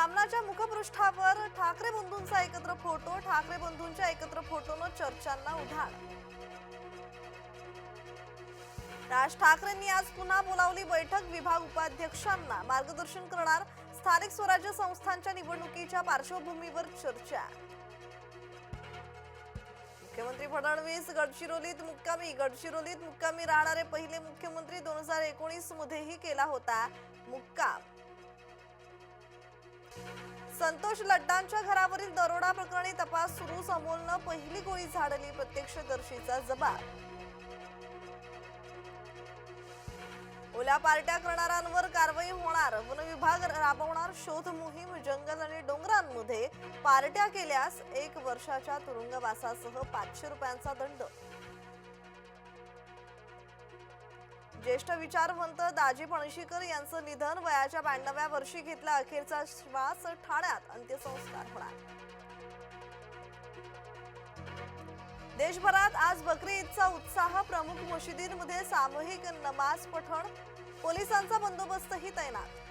सामनाच्या मुखपृष्ठावर ठाकरे बंधूंचा एकत्र फोटो, ठाकरे बंधूंच्या एकत्र फोटोनं चर्चांना उधाण। राज ठाकरेंनी आज पुन्हा बोलावली बैठक, विभाग उपाध्यक्षांना मार्गदर्शन करणार। स्थानिक स्वराज्य संस्थांच्या निवडणुकीच्या पार्श्वभूमीवर चर्चा। मुख्यमंत्री फडणवीस गडचिरोलीत मुक्कामी राहणारे पहिले मुख्यमंत्री। 2019 मध्येही केला होता मुक्काम। संतोष लड्डांच्या घरावरील दरोडा प्रकरणी तपास सुरू, अमोलनं पहिली गोळी झाडली, प्रत्यक्षदर्शीचा जबाब। ओल्या पार्ट्या करणाऱ्यांवर कारवाई होणार, वन विभाग राबवणार शोध मोहीम। जंगल आणि डोंगरांमध्ये पार्ट्या केल्यास 1 वर्षाच्या तुरुंगवासासह 500 रुपयांचा दंड। ज्येष्ठ विचारवंत दाजी पणशीकर यांचं निधन, वयाच्या 92व्या वर्षी घेतला अखेरचा श्वास। ठाण्यात अंत्यसंस्कार होणार। देशभरात आज बकरी ईदचा उत्साह, प्रमुख मशिदींमध्ये सामूहिक नमाज पठण, पोलिसांचा बंदोबस्तही तैनात।